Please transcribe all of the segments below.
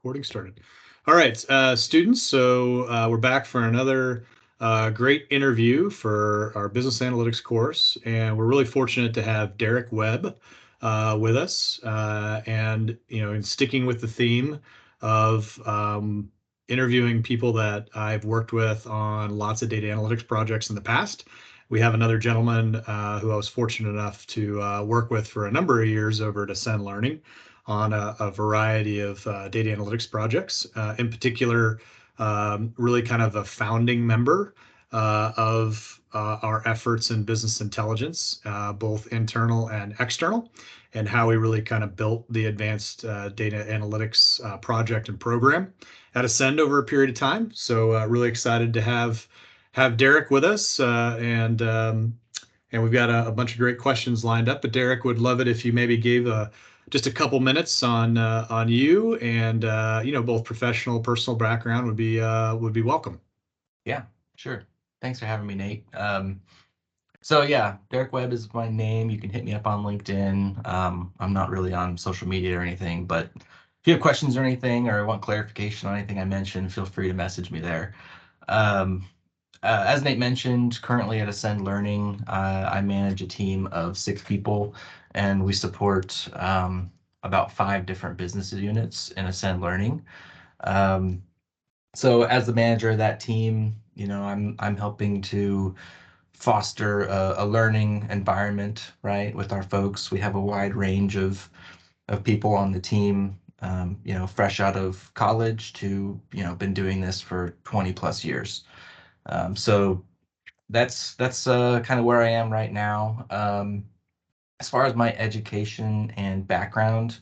Recording started. All right, students, so we're back for another great interview for our business analytics course, and we're really fortunate to have Derek Webb with us. And in sticking with the theme of interviewing people that I've worked with on lots of data analytics projects in the past, we have another gentleman who I was fortunate enough to work with for a number of years over at Ascend Learning on a variety of data analytics projects. In particular, really kind of a founding member of our efforts in business intelligence, both internal and external, and how we really kind of built the advanced data analytics project and program at Ascend over a period of time. So really excited to have Derek with us, and we've got a bunch of great questions lined up. But Derek, would love it if you maybe gave just a couple minutes on you, and both professional, personal background would be welcome. Yeah, sure. Thanks for having me, Nate. So yeah, Derek Webb is my name. You can hit me up on LinkedIn. I'm not really on social media or anything, but if you have questions or anything, or want clarification on anything I mentioned, feel free to message me there. As Nate mentioned, currently at Ascend Learning, I manage a team of 6 people, and we support about 5 different business units in Ascend Learning. So as the manager of that team, I'm helping to foster a learning environment, right, with our folks. We have a wide range of people on the team, fresh out of college to, been doing this for 20 plus years. So that's kind of where I am right now. As far as my education and background,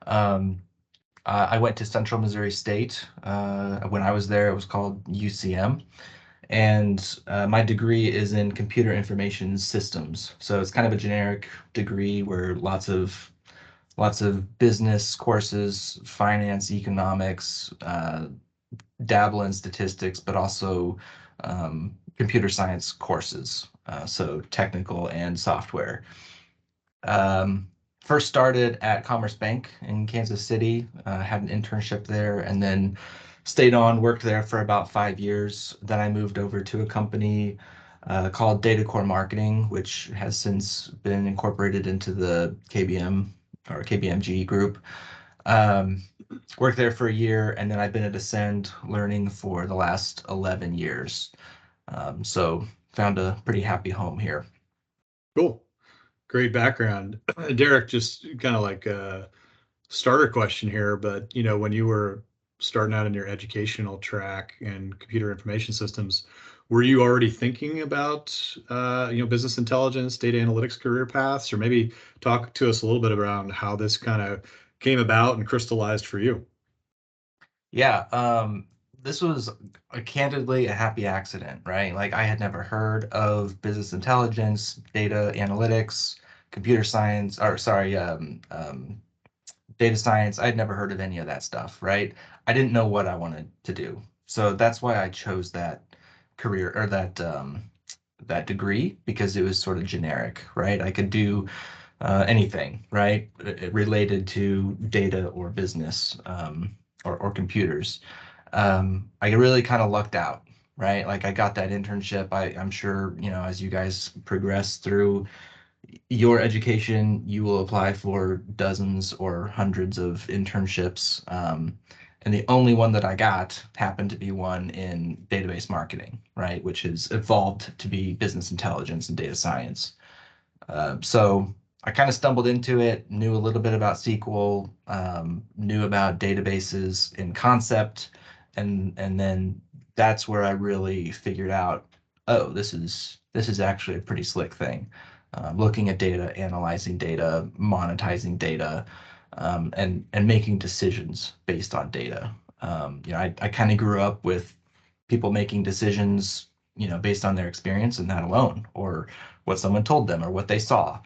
I went to Central Missouri State. When I was there, it was called UCM. And my degree is in computer information systems. So it's kind of a generic degree where lots of business courses, finance, economics, dabble in statistics, but also computer science courses. So technical and software. First started at Commerce Bank in Kansas City, had an internship there, and then stayed on, worked there for about 5 years. Then I moved over to a company called DataCore Marketing, which has since been incorporated into the KBM or KBMG group. Worked there for a year, and then I've been at Ascend Learning for the last 11 years. So found a pretty happy home here. Cool. Great background. Derek, just kind of like a starter question here, but when you were starting out in your educational track and computer information systems, were you already thinking about business intelligence, data analytics career paths, or maybe talk to us a little bit around how this kind of came about and crystallized for you? Yeah, this was candidly a happy accident, right? Like I had never heard of business intelligence, data analytics, computer science, or sorry, data science. I'd never heard of any of that stuff, right? I didn't know what I wanted to do. So that's why I chose that career or that degree, because it was sort of generic, right? I could do anything, right, related to data or business, or computers. I really kind of lucked out, right? Like I got that internship. I'm sure, as you guys progress through your education, you will apply for dozens or hundreds of internships. And the only one that I got happened to be one in database marketing, right, which has evolved to be business intelligence and data science. So I kind of stumbled into it, knew a little bit about SQL, knew about databases in concept, and then that's where I really figured out, oh, this is actually a pretty slick thing. Looking at data, analyzing data, monetizing data, and making decisions based on data. I kind of grew up with people making decisions, based on their experience and that alone, or what someone told them or what they saw.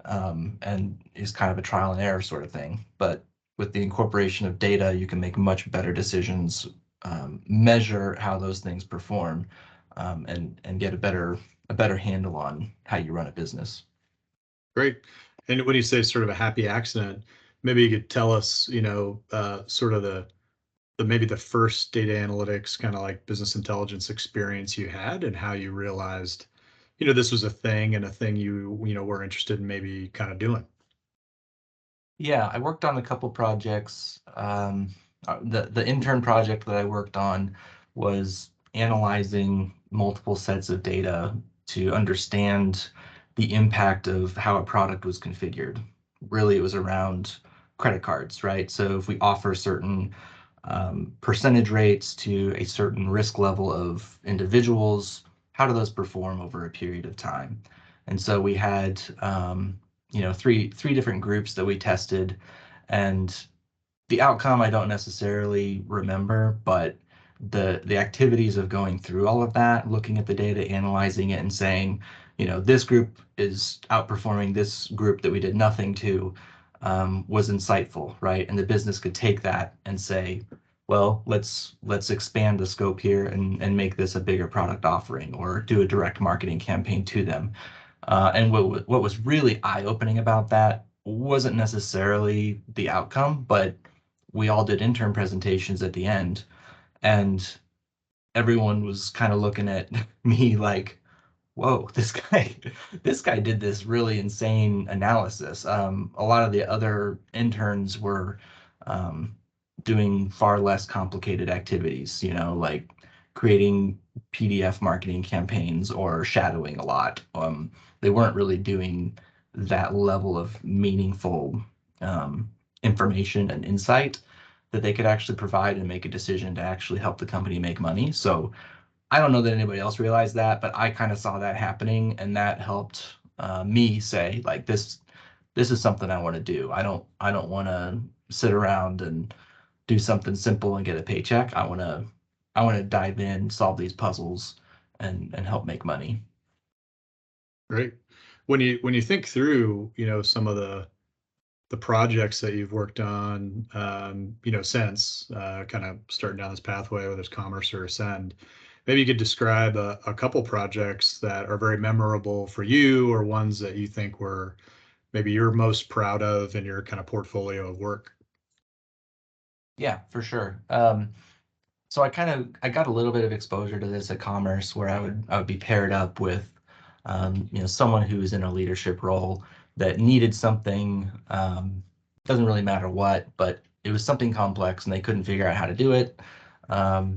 And it's kind of a trial and error sort of thing. But with the incorporation of data, you can make much better decisions, measure how those things perform, and get a better handle on how you run a business. Great. And when you say sort of a happy accident, maybe you could tell us, sort of maybe the first data analytics kind of like business intelligence experience you had, and how you realized, this was a thing, and a thing you were interested in maybe kind of doing. Yeah, I worked on a couple projects. The intern project that I worked on was analyzing multiple sets of data to understand the impact of how a product was configured. Really, it was around credit cards, right? So if we offer certain percentage rates to a certain risk level of individuals, how do those perform over a period of time? And so we had three different groups that we tested, and the outcome I don't necessarily remember, but the activities of going through all of that, looking at the data, analyzing it, and saying, this group is outperforming this group that we did nothing to, was insightful, right? And the business could take that and say, well, let's expand the scope here and make this a bigger product offering, or do a direct marketing campaign to them. And what was really eye-opening about that wasn't necessarily the outcome, but we all did intern presentations at the end, and everyone was kind of looking at me like, whoa, this guy did this really insane analysis. A lot of the other interns were um, doing far less complicated activities, like creating PDF marketing campaigns or shadowing a lot. They weren't really doing that level of meaningful um, information and insight that they could actually provide and make a decision to actually help the company make money. So I don't know that anybody else realized that, but I kind of saw that happening, and that helped me say, like, this is something I want to do. I don't want to sit around and do something simple and get a paycheck. I want to dive in, solve these puzzles, and help make money. Great. When you think through, some of the projects that you've worked on, since kind of starting down this pathway, whether it's Commerce or Ascend, maybe you could describe a couple projects that are very memorable for you, or ones that you think were maybe you're most proud of in your kind of portfolio of work. Yeah, for sure. So I got a little bit of exposure to this at Commerce, where I would be paired up with someone who's in a leadership role that needed something. Doesn't really matter what, but it was something complex and they couldn't figure out how to do it. Um,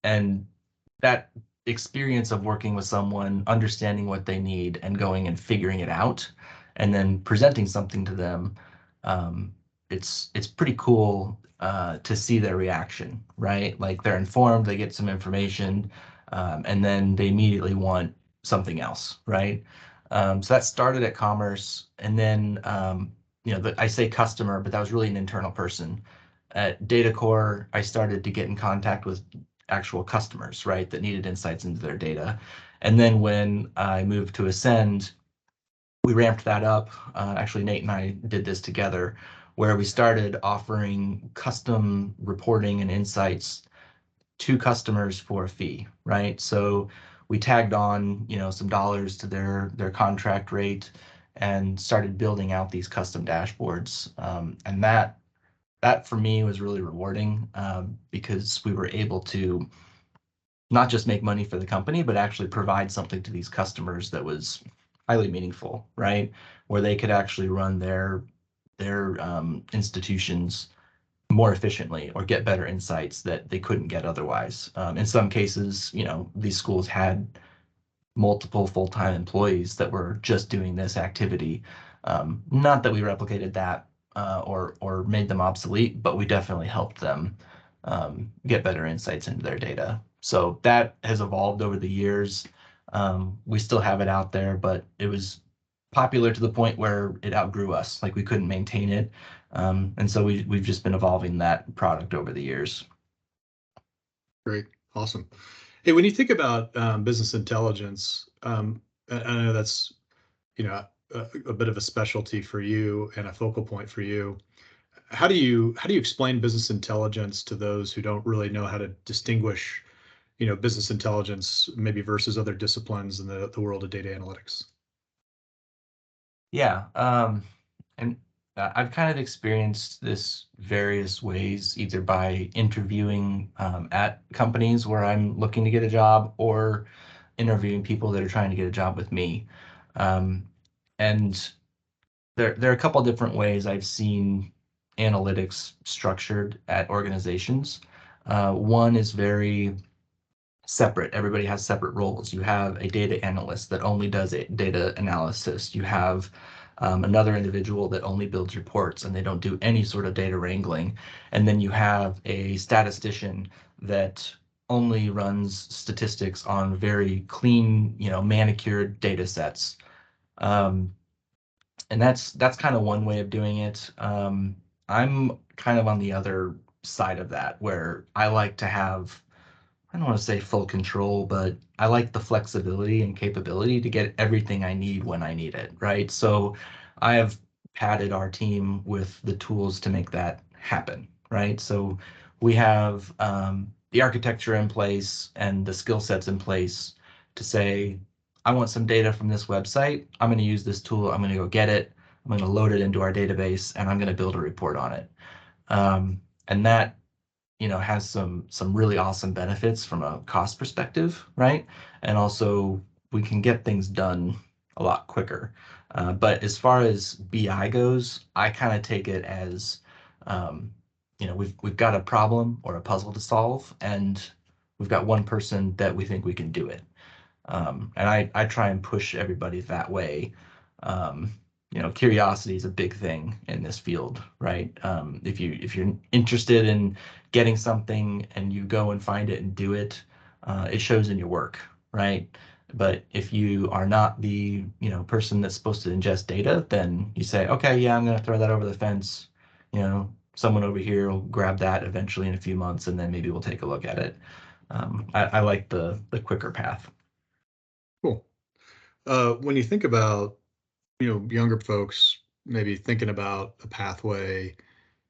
and that experience of working with someone, understanding what they need and going and figuring it out, and then presenting something to them, um, it's pretty cool to see their reaction, right? Like, they're informed, they get some information, and then they immediately want something else, right? So that started at Commerce, and then I say customer, but that was really an internal person. At DataCore, I started to get in contact with actual customers, right, that needed insights into their data. And then when I moved to Ascend, we ramped that up. Actually, Nate and I did this together, where we started offering custom reporting and insights to customers for a fee, right? So we tagged on, some dollars to their contract rate, and started building out these custom dashboards. And that for me was really rewarding, because we were able to not just make money for the company, but actually provide something to these customers that was highly meaningful, right? Where they could actually run their institutions more efficiently, or get better insights that they couldn't get otherwise. In some cases, these schools had multiple full-time employees that were just doing this activity. Not that we replicated that, or made them obsolete, but we definitely helped them get better insights into their data. So that has evolved over the years. We still have it out there, but it was popular to the point where it outgrew us. Like, we couldn't maintain it. And so we've just been evolving that product over the years. Great. Awesome. Hey, when you think about business intelligence, I know that's, a bit of a specialty for you and a focal point for you. How do you explain business intelligence to those who don't really know how to distinguish, business intelligence maybe versus other disciplines in the world of data analytics? Yeah. And I've kind of experienced this various ways, either by interviewing at companies where I'm looking to get a job or interviewing people that are trying to get a job with me. Um, and there are a couple different ways I've seen analytics structured at organizations. One is very separate. Everybody has separate roles. You have a data analyst that only does data analysis. You have another individual that only builds reports and they don't do any sort of data wrangling. And then you have a statistician that only runs statistics on very clean, manicured data sets. Um, and that's kind of one way of doing it. I'm kind of on the other side of that, where I like to have, I don't want to say full control, but I like the flexibility and capability to get everything I need when I need it, right? So I have padded our team with the tools to make that happen, right? So we have the architecture in place and the skill sets in place to say, I want some data from this website. I'm going to use this tool. I'm going to go get it. I'm going to load it into our database and I'm going to build a report on it. And that has some really awesome benefits from a cost perspective, right? And also we can get things done a lot quicker. But as far as BI goes, I kind of take it as, um, we've got a problem or a puzzle to solve, and we've got one person that we think we can do it. And I try and push everybody that way. Um, Curiosity is a big thing in this field, right? If you're interested in getting something and you go and find it and do it, it shows in your work, right? But if you are not the person that's supposed to ingest data, then you say, okay, yeah, I'm going to throw that over the fence. Someone over here will grab that eventually in a few months, and then maybe we'll take a look at it. I like the quicker path. Cool. When you think about, younger folks maybe thinking about a pathway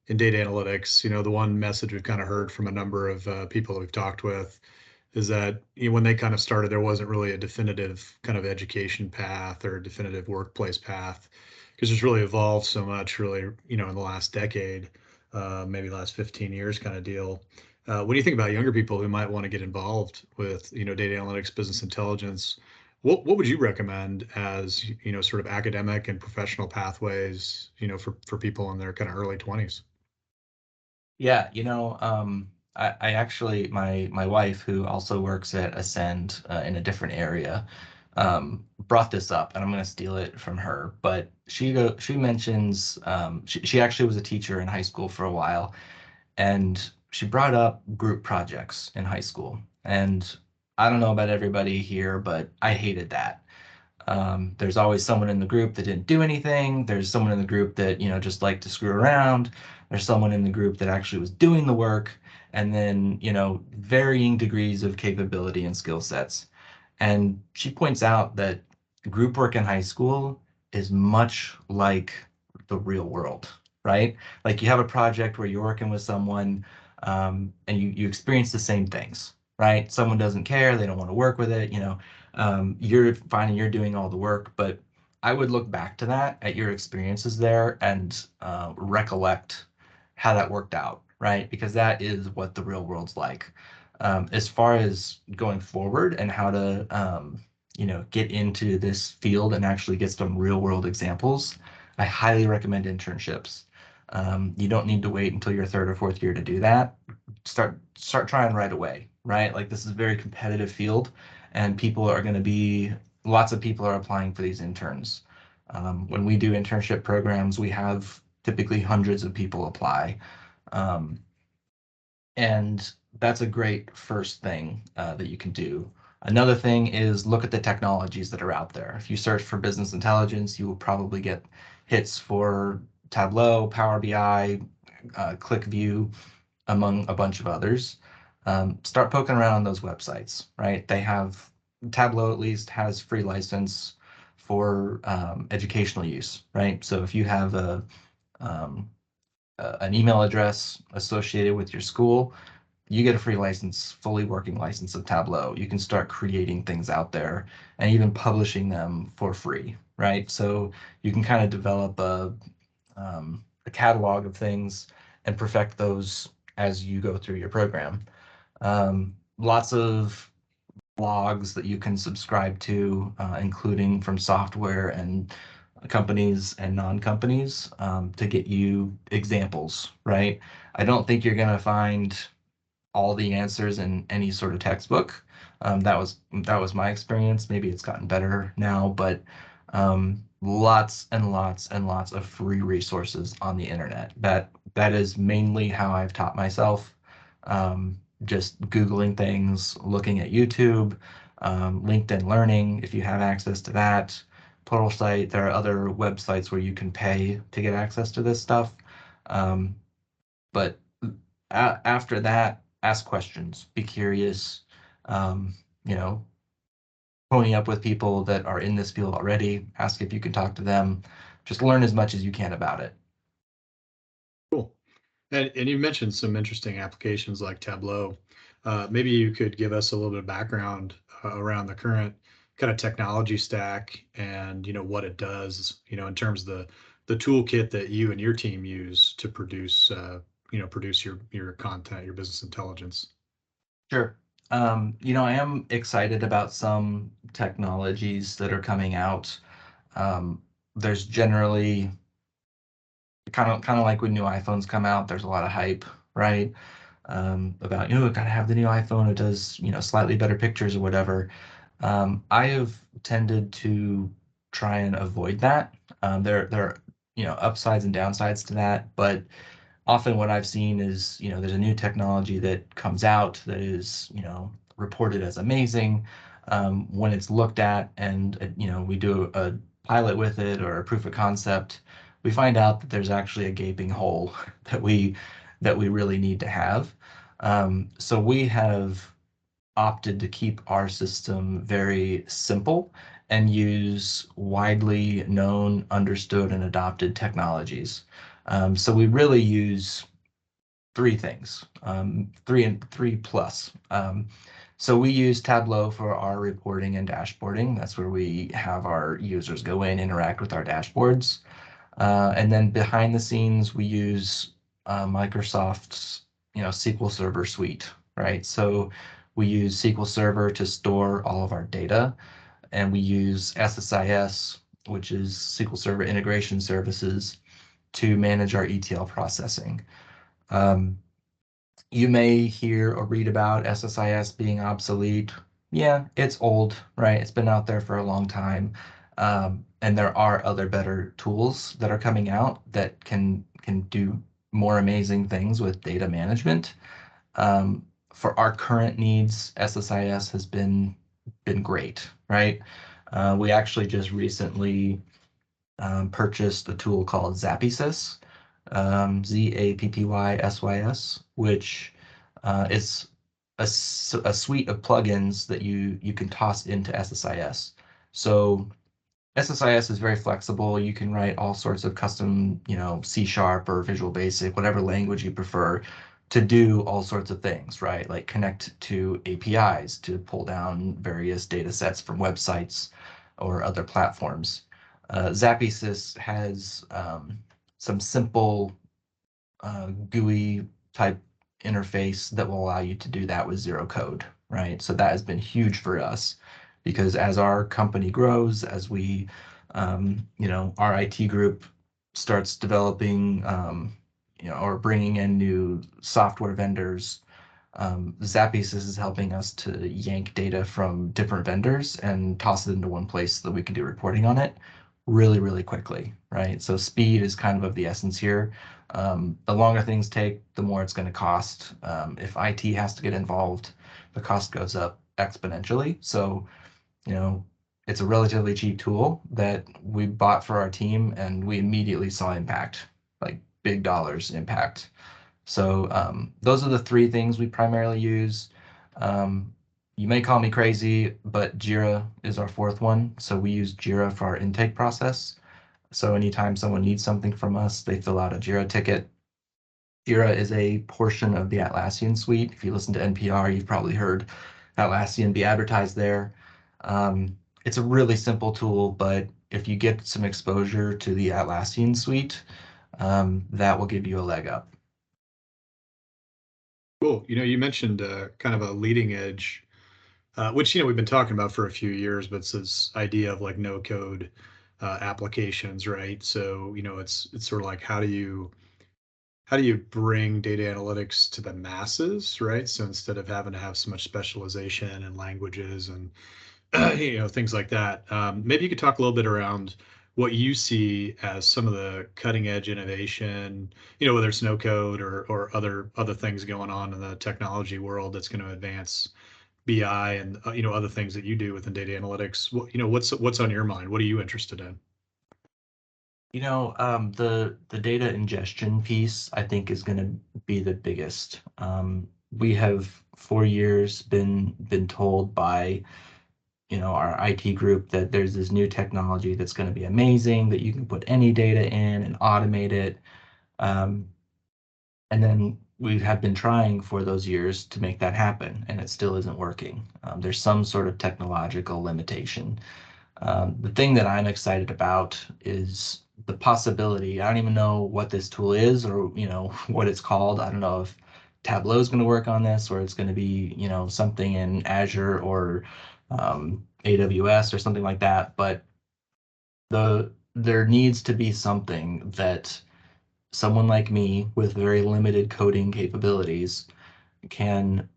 in data analytics, the one message we've kind of heard from a number of people that we've talked with is that when they kind of started, there wasn't really a definitive kind of education path or a definitive workplace path because it's really evolved so much, really, in the last decade, maybe last 15 years kind of deal. When you think about younger people who might want to get involved with, data analytics, business intelligence, what would you recommend as, sort of academic and professional pathways, for people in their kind of early 20s? Yeah, I actually my wife, who also works at Ascend in a different area, brought this up, and I'm going to steal it from her. But she mentions she actually was a teacher in high school for a while, and she brought up group projects in high school. And I don't know about everybody here, but I hated that. There's always someone in the group that didn't do anything. There's someone in the group that, just liked to screw around. There's someone in the group that actually was doing the work. And then, varying degrees of capability and skill sets. And she points out that group work in high school is much like the real world, right? Like you have a project where you're working with someone, and you experience the same things, right? Someone doesn't care, they don't want to work with it, you're finding you're doing all the work. But I would look back to that at your experiences there and recollect how that worked out, right? Because that is what the real world's like. As far as going forward and how to, get into this field and actually get some real world examples, I highly recommend internships. You don't need to wait until your third or fourth year to do that. Start trying right away, right? Like this is a very competitive field, and lots of people are applying for these interns. When we do internship programs, we have typically hundreds of people apply. Um, and that's a great first thing that you can do. Another thing is look at the technologies that are out there. If you search for business intelligence, you will probably get hits for Tableau, Power BI, ClickView, among a bunch of others. Start poking around on those websites, right? Tableau at least has free license for educational use, right? So if you have um, an email address associated with your school, you get a free license, fully working license of Tableau. You can start creating things out there and even publishing them for free, right? So you can kind of develop a catalog of things and perfect those as you go through your program. Lots of blogs that you can subscribe to, including from software and companies and non-companies, to get you examples, right? I don't think you're going to find all the answers in any sort of textbook. That was my experience. Maybe it's gotten better now, but lots and lots and lots of free resources on the internet. That is mainly how I've taught myself. Just Googling things, looking at YouTube, LinkedIn Learning, if you have access to that. Pluralsight, there are other websites where you can pay to get access to this stuff. But after that, ask questions, be curious, um, you know, pony up with people that are in this field already, ask if you can talk to them, just learn as much as you can about it. Cool. And you mentioned some interesting applications like Tableau. Maybe you could give us a little bit of background around the current kind of technology stack and what it does, in terms of the toolkit that you and your team use to produce your content, your business intelligence. Sure. I am excited about some technologies that are coming out. Um, there's generally kind of like when new iPhones come out, there's a lot of hype, right? About, gotta have the new iPhone. It does, slightly better pictures or whatever. I have tended to try and avoid that. There are, upsides and downsides to that, but often what I've seen is, there's a new technology that comes out that is, reported as amazing. When it's looked at and, we do a pilot with it or a proof of concept, we find out that there's actually a gaping hole that we really need to have. So we have opted to keep our system very simple and use widely known, understood, and adopted technologies. So we really use three things, three and three plus. So we use Tableau for our reporting and dashboarding. That's where we have our users go in, interact with our dashboards. And then behind the scenes, we use Microsoft's, SQL Server suite, right? So we use SQL Server to store all of our data, and we use SSIS, which is SQL Server Integration Services, to manage our ETL processing. Um, you may hear or read about SSIS being obsolete. Yeah, it's old, right? It's been out there for a long time. And there are other better tools that are coming out that can do more amazing things with data management. For our current needs, SSIS has been great, right? We actually just recently purchased a tool called Zappysys, Zappysys, which is a suite of plugins that you can toss into SSIS. So SSIS is very flexible. You can write all sorts of custom, C# or Visual Basic, whatever language you prefer, to do all sorts of things, right? Like connect to APIs to pull down various data sets from websites or other platforms. Zappysys has some simple GUI type interface that will allow you to do that with zero code, right? So that has been huge for us because as our company grows, as we, our IT group starts developing, or bringing in new software vendors, Zappysys is helping us to yank data from different vendors and toss it into one place so that we can do reporting on it really, really quickly, right? So speed is kind of the essence here. The longer things take, the more it's going to cost. If IT has to get involved, the cost goes up exponentially. So, it's a relatively cheap tool that we bought for our team and we immediately saw impact, like big dollars impact. So those are the three things we primarily use. You may call me crazy, but Jira is our fourth one. So we use Jira for our intake process. So anytime someone needs something from us, they fill out a Jira ticket. Jira is a portion of the Atlassian suite. If you listen to NPR, you've probably heard Atlassian be advertised there. It's a really simple tool, but if you get some exposure to the Atlassian suite, that will give you a leg up. Cool. You mentioned kind of a leading edge, which we've been talking about for a few years, but it's this idea of like no code applications, right? So it's sort of like how do you bring data analytics to the masses, right? So instead of having to have so much specialization in languages and things like that, maybe you could talk a little bit around what you see as some of the cutting edge innovation, whether it's no code or other things going on in the technology world that's going to advance BI and other things that you do within data analytics. What's on your mind? What are you interested in? The data ingestion piece, I think, is going to be the biggest. We have for years been told by our IT group that there's this new technology that's going to be amazing, that you can put any data in and automate it. Um, and then we have been trying for those years to make that happen, and it still isn't working. There's some sort of technological limitation. The thing that I'm excited about is the possibility. I don't even know what this tool is or what it's called. I don't know if Tableau is going to work on this or it's going to be something in Azure or AWS or something like that. But there needs to be something that someone like me with very limited coding capabilities can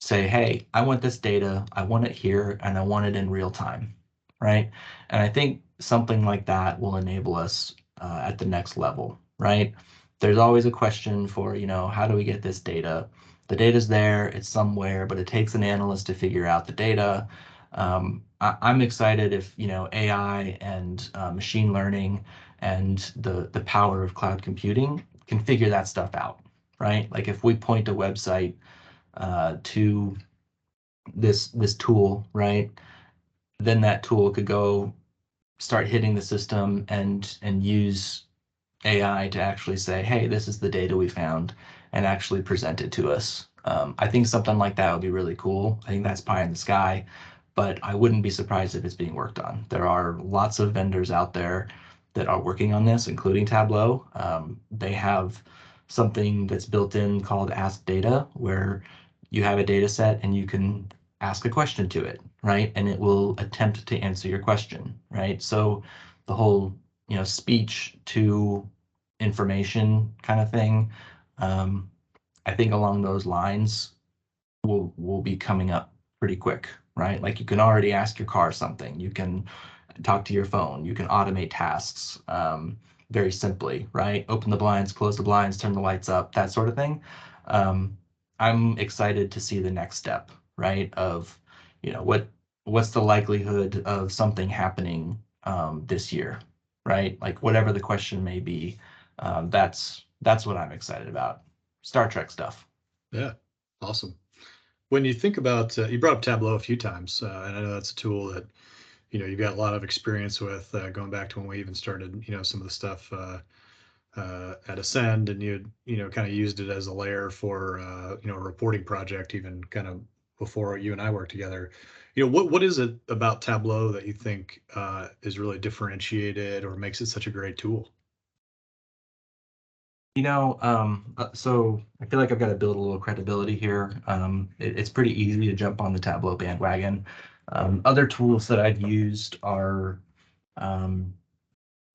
say, hey, I want this data, I want it here, and I want it in real time, right? And I think something like that will enable us at the next level, right? There's always a question for, how do we get this data? The data's there, it's somewhere, but it takes an analyst to figure out the data. I'm excited if, AI and machine learning and the power of cloud computing can figure that stuff out, right? Like if we point a website to this tool, right? Then that tool could go start hitting the system and use AI to actually say, hey, this is the data we found, and actually present it to us. I think something like that would be really cool. I think that's pie in the sky, but I wouldn't be surprised if it's being worked on. There are lots of vendors out there that are working on this, including Tableau. They have something that's built in called Ask Data, where you have a data set and you can ask a question to it, right? And it will attempt to answer your question, right? So the whole, speech to information kind of thing. Um, I think along those lines will be coming up pretty quick, right? Like you can already ask your car something, you can talk to your phone, you can automate tasks very simply, right? Open the blinds, close the blinds, turn the lights up, that sort of thing. Um, I'm excited to see the next step, right? Of, what's the likelihood of something happening this year, right? Like whatever the question may be, that's what I'm excited about. Star Trek stuff. Yeah, awesome. When you think about, you brought up Tableau a few times, and I know that's a tool that you've got a lot of experience with, going back to when we even started, some of the stuff at Ascend, and you kind of used it as a layer for a reporting project, even kind of before you and I worked together. What is it about Tableau that you think is really differentiated or makes it such a great tool? So I feel like I've got to build a little credibility here. It's pretty easy to jump on the Tableau bandwagon. Other tools that I've used are um,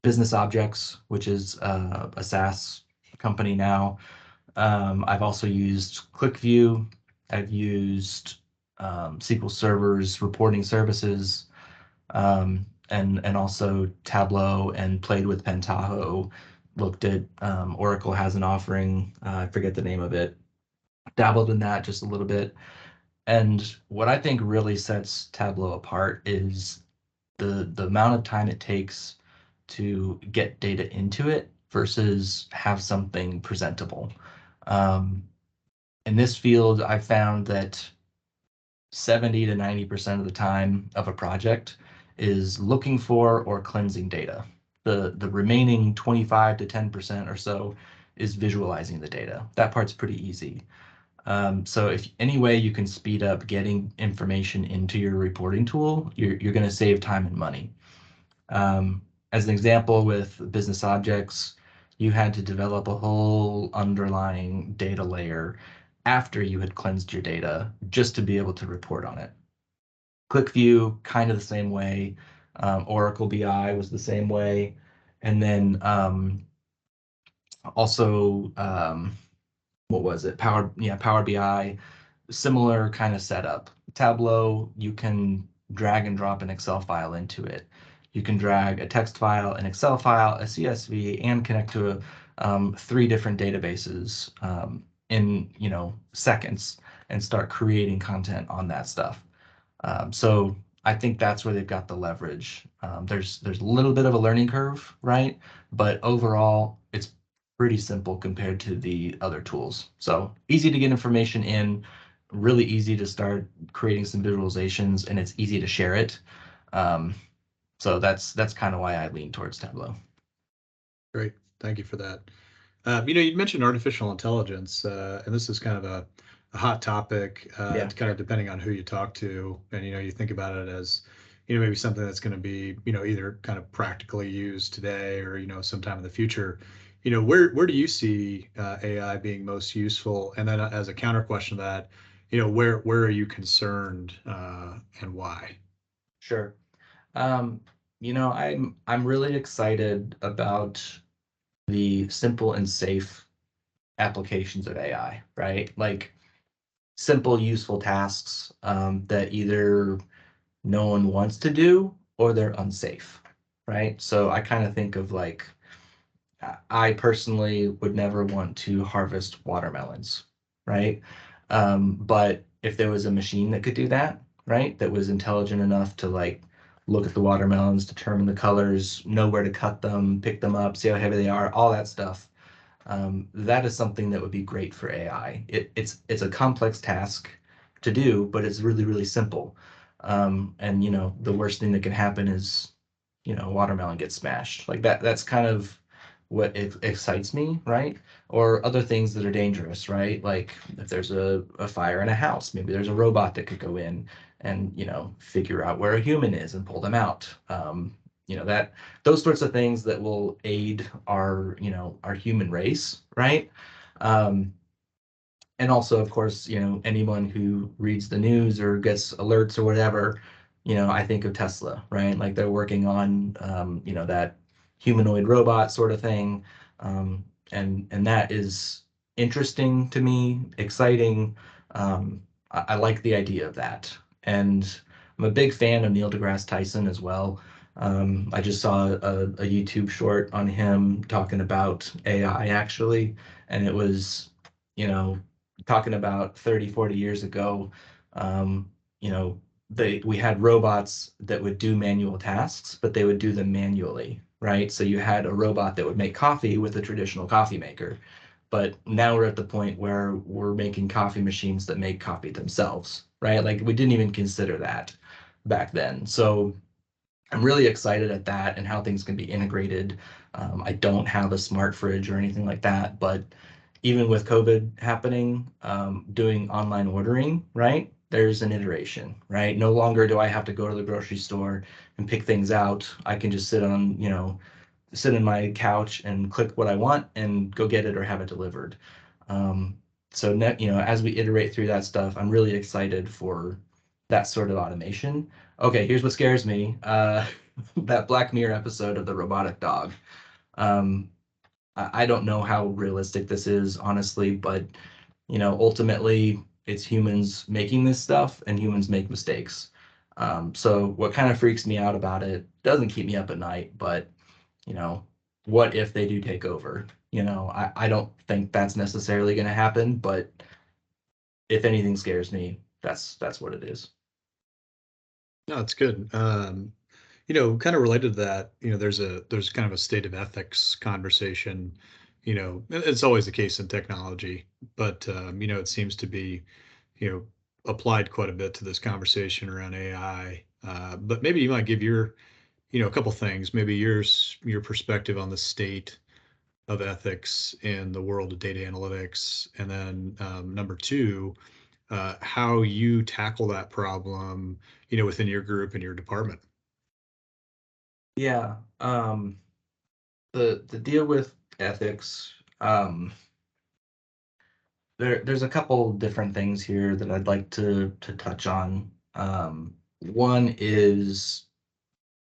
Business Objects, which is a SaaS company now. I've also used QlikView. I've used SQL Server's reporting services, and also Tableau, and played with Pentaho. Looked at Oracle has an offering. I forget the name of it. Dabbled in that just a little bit. And what I think really sets Tableau apart is the amount of time it takes to get data into it versus have something presentable. Um, in this field, I found that 70 to 90% of the time of a project is looking for or cleansing data. The remaining 25 to 10% or so is visualizing the data. That part's pretty easy. So if any way you can speed up getting information into your reporting tool, you're going to save time and money. As an example with business objects, you had to develop a whole underlying data layer after you had cleansed your data just to be able to report on it. QlikView, kind of the same way. Oracle BI was the same way. And then also, what was it? Power BI, similar kind of setup. Tableau, you can drag and drop an Excel file into it. You can drag a text file, an Excel file, a CSV, and connect to 3 different databases in seconds and start creating content on that stuff. So I think that's where they've got the leverage. There's a little bit of a learning curve, right? But overall, it's pretty simple compared to the other tools. So easy to get information in, really easy to start creating some visualizations, and it's easy to share it. So that's kind of why I lean towards Tableau. Great, thank you for that. You mentioned artificial intelligence, and this is kind of a hot topic, Yeah. kind of depending on who you talk to, and you think about it as maybe something that's going to be either kind of practically used today or sometime in the future. Where do you see AI being most useful? And then as a counter question to that, where are you concerned and why? Sure. Um, I'm really excited about the simple and safe applications of AI, right? Like simple, useful tasks that either no one wants to do or they're unsafe, right? So I kind of think of like, I personally would never want to harvest watermelons, right? But if there was a machine that could do that, right, that was intelligent enough to like look at the watermelons, determine the colors, know where to cut them, pick them up, see how heavy they are, all that stuff, that is something that would be great for AI. It's a complex task to do, but it's really, really simple. And the worst thing that can happen is, a watermelon gets smashed. Like that's kind of what excites me, right? Or other things that are dangerous, right? Like if there's a fire in a house, maybe there's a robot that could go in and, figure out where a human is and pull them out. That those sorts of things that will aid our human race, right? Um, and also, of course, anyone who reads the news or gets alerts or whatever, I think of Tesla, right? Like they're working on, that humanoid robot sort of thing, and that is interesting to me, exciting. I like the idea of that, and I'm a big fan of Neil deGrasse Tyson as well. I just saw a YouTube short on him talking about AI actually, and it was, you know, talking about 30, 40 years ago, um, you know, we had robots that would do manual tasks, but they would do them manually, right? So you had a robot that would make coffee with a traditional coffee maker. But now we're at the point where we're making coffee machines that make coffee themselves, right? Like we didn't even consider that back then. So I'm really excited at that and how things can be integrated. I don't have a smart fridge or anything like that, but even with COVID happening, doing online ordering, right? There's an iteration, right? No longer do I have to go to the grocery store and pick things out. I can just sit in my couch and click what I want and go get it or have it delivered. Um, so as we iterate through that stuff, I'm really excited for that sort of automation. Okay, here's what scares me. That Black Mirror episode of the robotic dog. Um, I don't know how realistic this is, honestly, but ultimately it's humans making this stuff and humans make mistakes. So what kind of freaks me out about it doesn't keep me up at night, but you know, what if they do take over? I don't think that's necessarily going to happen, but if anything scares me, that's what it is. No, it's good. Kind of related to that, there's kind of a state of ethics conversation. It's always the case in technology, but it seems to be, you know, applied quite a bit to this conversation around AI. But maybe you might give a couple things, maybe your perspective on the state of ethics in the world of data analytics, and then number two, how you tackle that problem, within your group and your department. Yeah. The deal with ethics. There's a couple different things here that I'd like to touch on. One is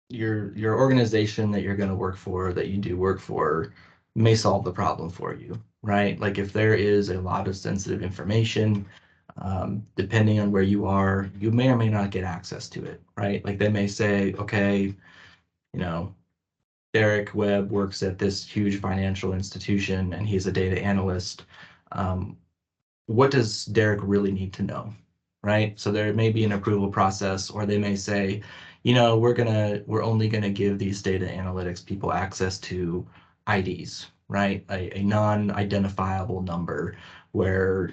your organization that you're going to work for, that you do work for, may solve the problem for you, right? Like if there is a lot of sensitive information, depending on where you are, you may or may not get access to it, right? Like they may say, okay, you know, Derek Webb works at this huge financial institution and he's a data analyst. Um, what does Derek really need to know? Right. So there may be an approval process, or they may say, we're only gonna give these data analytics people access to IDs, right? A non-identifiable number where,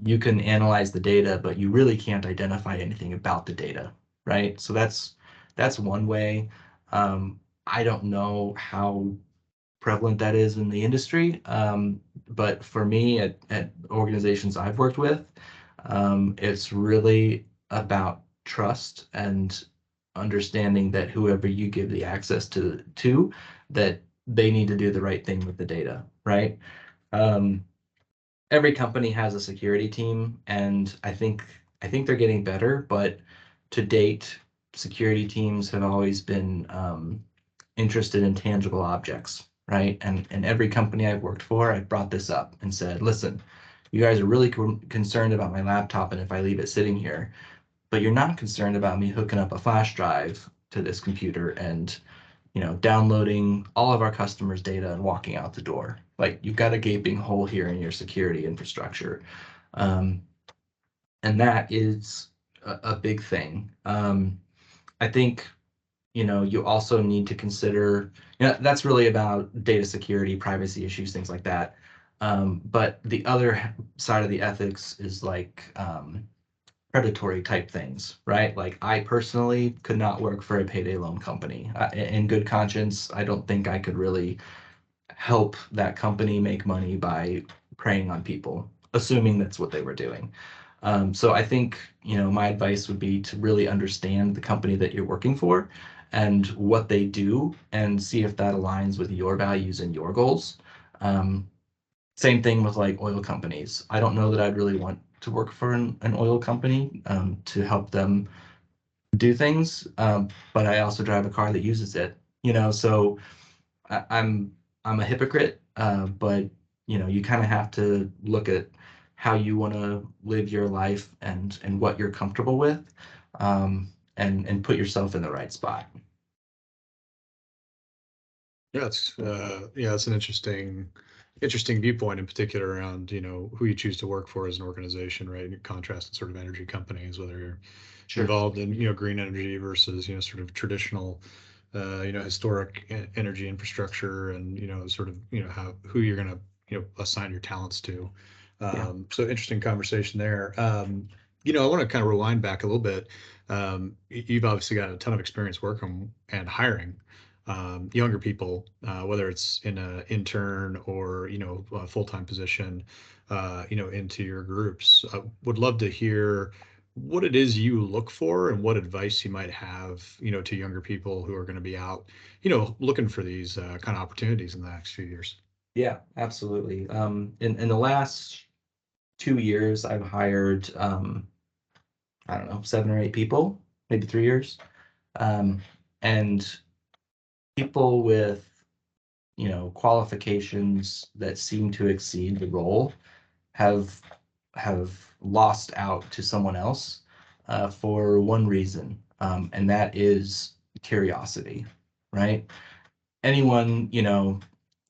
you can analyze the data, but you really can't identify anything about the data, right? So that's one way. I don't know how prevalent that is in the industry. But for me, at organizations I've worked with, it's really about trust and understanding that whoever you give the access to, that they need to do the right thing with the data, right? Um, every company has a security team, and I think they're getting better, but to date, security teams have always been interested in tangible objects, right? And every company I've worked for, I've brought this up and said, listen, you guys are really concerned about my laptop and if I leave it sitting here, but you're not concerned about me hooking up a flash drive to this computer and downloading all of our customers' data and walking out the door. Like you've got a gaping hole here in your security infrastructure. Um, and that is a big thing. I think you also need to consider, that's really about data security, privacy issues, things like that. But the other side of the ethics is like predatory type things, right? Like I personally could not work for a payday loan company. In good conscience, I don't think I could really help that company make money by preying on people, assuming that's what they were doing. So I think, my advice would be to really understand the company that you're working for and what they do and see if that aligns with your values and your goals. Um, Same thing with like oil companies. I don't know that I'd really want to work for an oil company to help them do things, but I also drive a car that uses it. So I, I'm I'm a hypocrite, but you kind of have to look at how you want to live your life and what you're comfortable with, and put yourself in the right spot. Yeah, it's an interesting viewpoint in particular around, who you choose to work for as an organization, right? In contrast to sort of energy companies, whether you're Sure. involved in, green energy versus, sort of traditional, historic energy infrastructure and, sort of, how who you're going to, assign your talents to. Yeah. So interesting conversation there. I want to kind of rewind back a little bit. You've obviously got a ton of experience working and hiring younger people, whether it's in an intern or a full-time position, into your groups. Would love to hear what it is you look for and what advice you might have, to younger people who are going to be out, looking for these kind of opportunities in the next few years. Yeah, absolutely. In the last 2 years, I've hired, I don't know, 7 or 8 people, maybe 3 years. Um, and people with, qualifications that seem to exceed the role have have lost out to someone else for one reason, and that is curiosity, right? Anyone,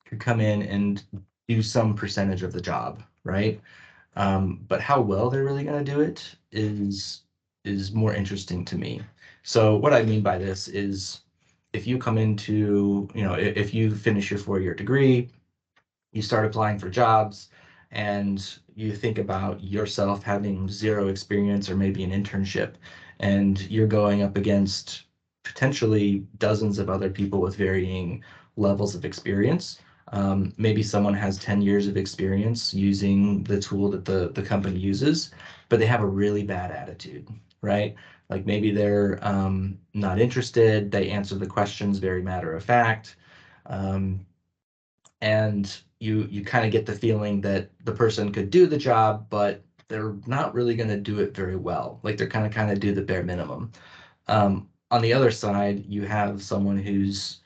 could come in and do some percentage of the job, right? But how well they're really going to do it is more interesting to me. So what I mean by this is if you come into, if you finish your 4-year degree, you start applying for jobs, and you think about yourself having zero experience or maybe an internship, and you're going up against potentially dozens of other people with varying levels of experience. Maybe someone has 10 years of experience using the tool that the company uses, but they have a really bad attitude, right? Like maybe they're not interested, they answer the questions very matter of fact. Um, and you kind of get the feeling that the person could do the job, but they're not really going to do it very well. Like they're kind of do the bare minimum. On the other side, you have someone who's,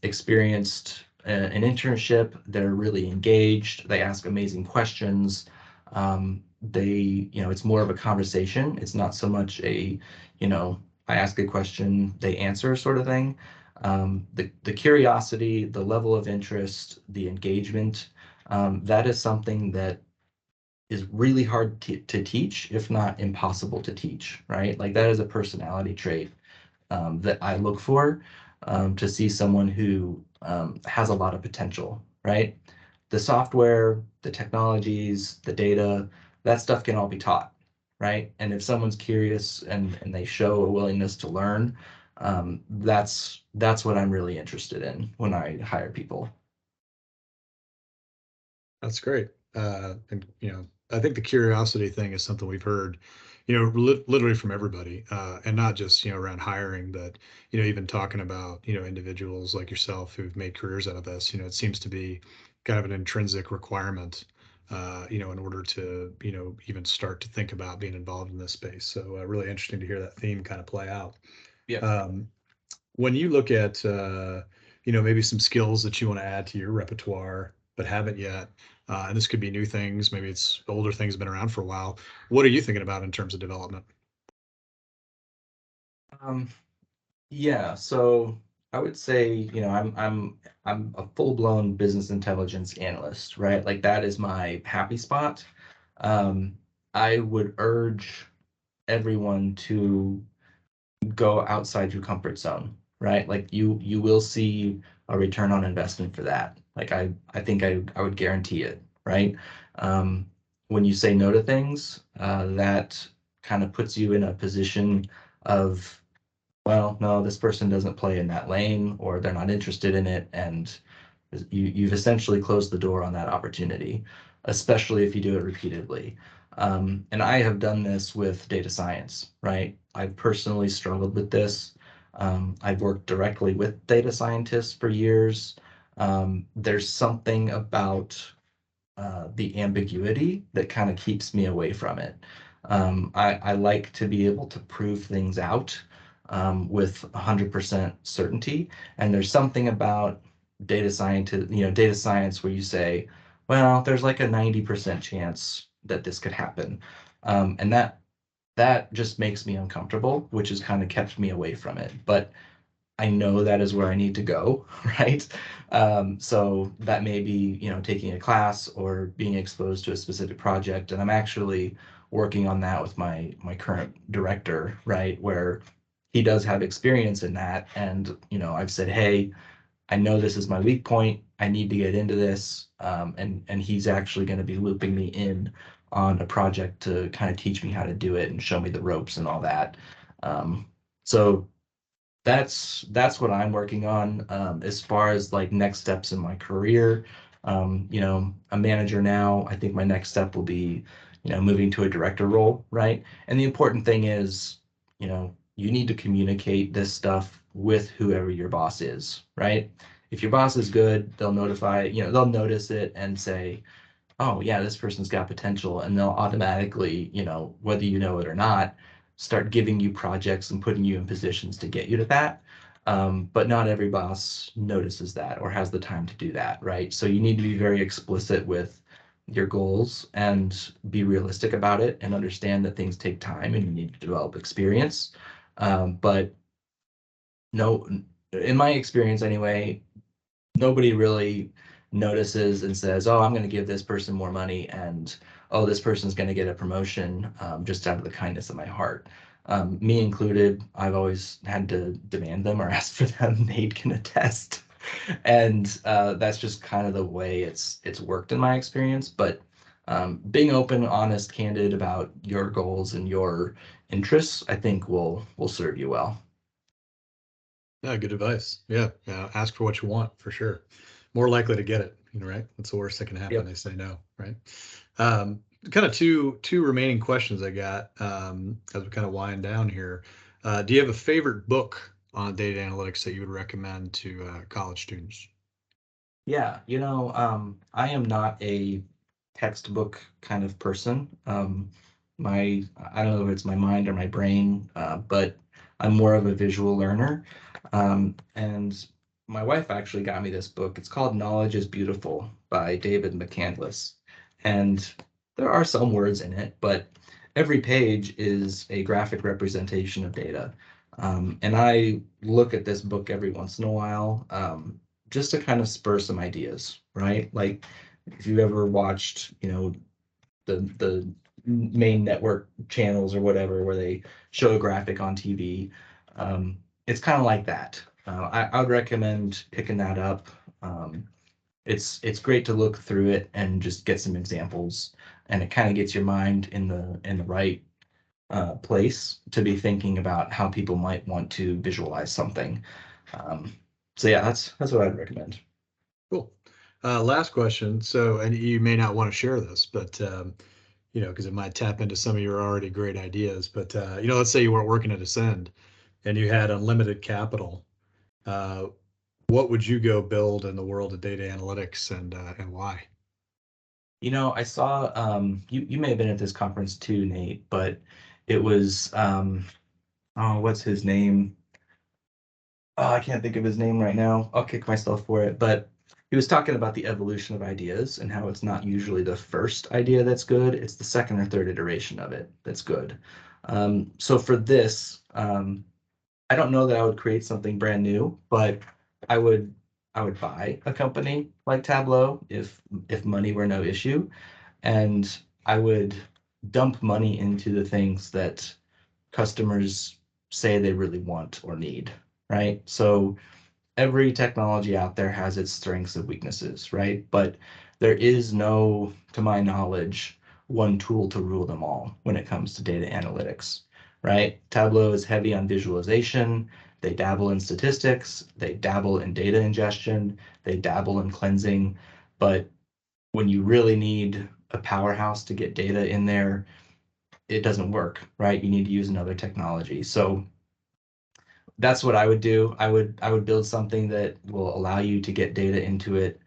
experienced an internship. They're really engaged. They ask amazing questions. It's more of a conversation. It's not so much you know, I ask a question, they answer sort of thing. The curiosity, the level of interest, the engagement, that is something that is really hard to teach, if not impossible to teach, right? Like that is a personality trait that I look for to see someone who has a lot of potential, right? The software, the technologies, the data, that stuff can all be taught, right? And if someone's curious and they show a willingness to learn, that's what I'm really interested in when I hire people. That's great. And I think the curiosity thing is something we've heard, literally from everybody, and not just around hiring, but even talking about individuals like yourself who've made careers out of this. It seems to be kind of an intrinsic requirement, in order to even start to think about being involved in this space. So really interesting to hear that theme kind of play out. Yeah. Um, when you look at maybe some skills that you want to add to your repertoire but haven't yet, and this could be new things, maybe it's older things been around for a while, what are you thinking about in terms of development? Um, yeah, so I would say, I'm a full-blown business intelligence analyst, right? Like that is my happy spot. Um, I would urge everyone to go outside your comfort zone, right? Like you will see a return on investment for that. Like I think I would guarantee it, right? Um, when you say no to things, that kind of puts you in a position of, well, no, this person doesn't play in that lane or they're not interested in it, and you've essentially closed the door on that opportunity, especially if you do it repeatedly. And I have done this with data science, right? I've personally struggled with this. I've worked directly with data scientists for years. There's something about the ambiguity that kind of keeps me away from it. I like to be able to prove things out with 100% certainty. And there's something about data science where you say, well, there's like a 90% chance that this could happen. And that just makes me uncomfortable, which has kind of kept me away from it. But I know that is where I need to go, right? So that may be, taking a class or being exposed to a specific project. And I'm actually working on that with my current director, right? Where he does have experience in that. And, I've said, hey, I know this is my weak point. I need to get into this. And he's actually going to be looping me in on a project to kind of teach me how to do it and show me the ropes and all that. So that's what I'm working on as far as like next steps in my career. A manager now. I think my next step will be, moving to a director role, right? And the important thing is, you need to communicate this stuff with whoever your boss is, right? If your boss is good, they'll notice it and say, oh yeah, this person's got potential, and they'll automatically, whether you know it or not, start giving you projects and putting you in positions to get you to that. But not every boss notices that or has the time to do that, right? So you need to be very explicit with your goals and be realistic about it and understand that things take time and you need to develop experience. But no, in my experience anyway, nobody really notices and says, "Oh, I'm going to give this person more money," and "Oh, this person's going to get a promotion just out of the kindness of my heart." Me included, I've always had to demand them or ask for them. Nate can attest, and that's just kind of the way it's worked in my experience. But being open, honest, candid about your goals and your interests, I think will serve you well. Yeah, good advice. Yeah, yeah, ask for what you want for sure. More likely to get it, right? That's the worst that can happen. Yep. They say no, right? Kind of two remaining questions I got as we kind of wind down here. Do you have a favorite book on data analytics that you would recommend to college students? Yeah, I am not a textbook kind of person. I don't know if it's my mind or my brain, but I'm more of a visual learner. And my wife actually got me this book. It's called Knowledge is Beautiful by David McCandless. And there are some words in it, but every page is a graphic representation of data. And I look at this book every once in a while. Just to kind of spur some ideas, right? Like if you ever watched, the main network channels or whatever where they show a graphic on TV, it's kind of like that. I would recommend picking that up. It's great to look through it and just get some examples, and it kind of gets your mind in the right place to be thinking about how people might want to visualize something. Um, so yeah, that's what I'd recommend. Cool. Last question. So, and you may not want to share this, but because it might tap into some of your already great ideas. But let's say you weren't working at Ascend and you had unlimited capital. Uh, what would you go build in the world of data analytics and why? I saw you may have been at this conference too, Nate, but it was oh, what's his name? Oh, I can't think of his name right now. I'll kick myself for it. But he was talking about the evolution of ideas and how it's not usually the first idea that's good, it's the second or third iteration of it that's good. So for this, I don't know that I would create something brand new, but I would I would buy a company like Tableau if money were no issue, and I would dump money into the things that customers say they really want or need, right? So every technology out there has its strengths and weaknesses, right? But there is no, to my knowledge, one tool to rule them all when it comes to data analytics, right? Tableau is heavy on visualization. They dabble in statistics, they dabble in data ingestion, they dabble in cleansing. But when you really need a powerhouse to get data in there, it doesn't work, right? You need to use another technology. So that's what I would do. I would build something that will allow you to get data into it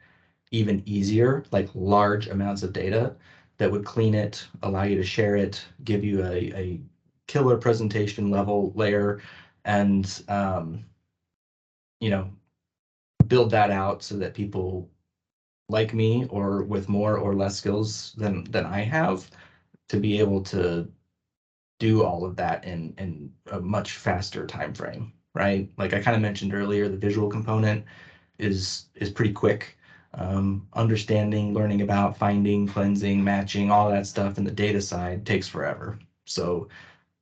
even easier, like large amounts of data that would clean it, allow you to share it, give you a killer presentation level layer, and you know, build that out so that people like me or with more or less skills than I have to be able to do all of that in a much faster time frame, right? Like I kind of mentioned earlier, the visual component is pretty quick. Understanding, learning about finding, cleansing, matching, all that stuff, and the data side takes forever. So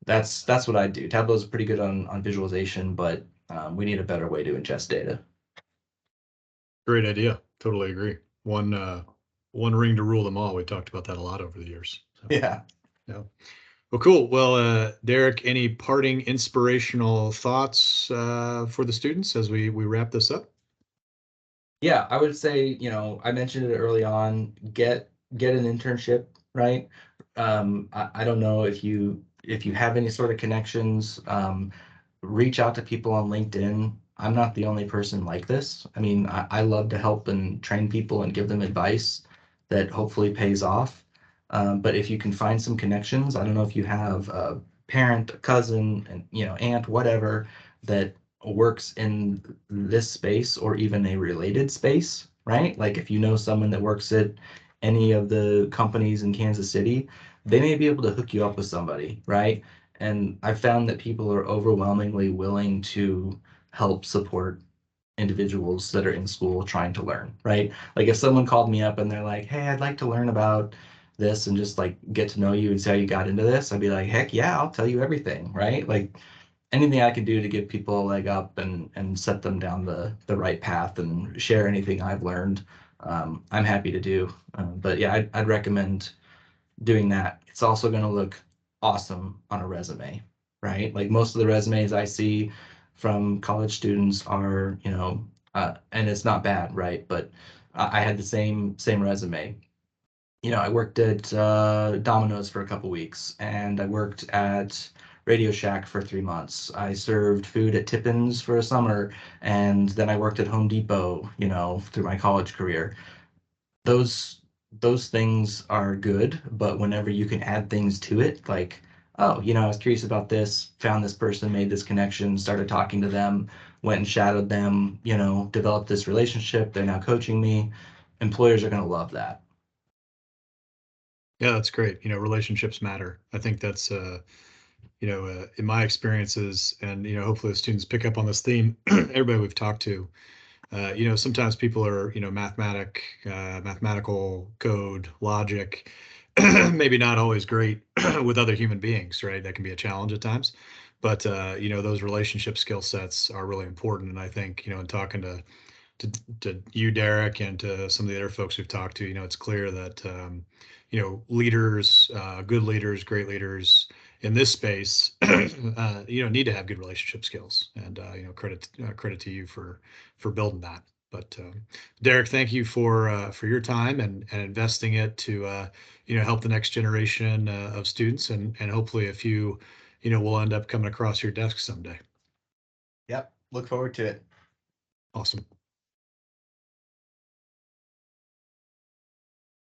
that's what I do. Tableau is pretty good on visualization, but we need a better way to ingest data. Great idea. Totally agree. One ring to rule them all. We talked about that a lot over the years. So, Yeah. yeah. Well, cool. Well, Derek, any parting inspirational thoughts for the students as we wrap this up? Yeah, I would say, I mentioned it early on, get an internship, right? I don't know if you have any sort of connections, reach out to people on LinkedIn. I'm not the only person like this. I mean, I love to help and train people and give them advice that hopefully pays off. But if you can find some connections, I don't know if you have a parent, a cousin, and aunt, whatever, that works in this space or even a related space, right? Like if you know someone that works at any of the companies in Kansas City, they may be able to hook you up with somebody, right? And I found that people are overwhelmingly willing to help support individuals that are in school trying to learn, right? Like if someone called me up and they're like, "Hey, I'd like to learn about this and just like get to know you and see how you got into this," I'd be like, "Heck yeah, I'll tell you everything," right? Like anything I can do to give people a leg up and set them down the right path and share anything I've learned, I'm happy to do. But yeah, I'd recommend doing that. It's also going to look awesome on a resume, right? Like most of the resumes I see from college students are, and it's not bad, right? But I had the same resume. I worked at Domino's for a couple weeks, and I worked at Radio Shack for 3 months. I served food at Tippins for a summer, and then I worked at Home Depot, through my college career. Those those things are good, but whenever you can add things to it, like, oh, I was curious about this, found this person, made this connection, started talking to them, went and shadowed them, developed this relationship, they're now coaching me. Employers are going to love that. Yeah, that's great. Relationships matter. I think that's in my experiences, and hopefully the students pick up on this theme. Everybody we've talked to, sometimes people are, mathematical code, logic, maybe not always great with other human beings, right? That can be a challenge at times. But those relationship skill sets are really important. And I think, in talking to you, Derek, and to some of the other folks we've talked to, it's clear that leaders, good leaders, great leaders in this space, need to have good relationship skills. And credit to you for building that. But Derek, thank you for your time and investing it to help the next generation of students, and hopefully a few will end up coming across your desk someday. Yep. Look forward to it. Awesome.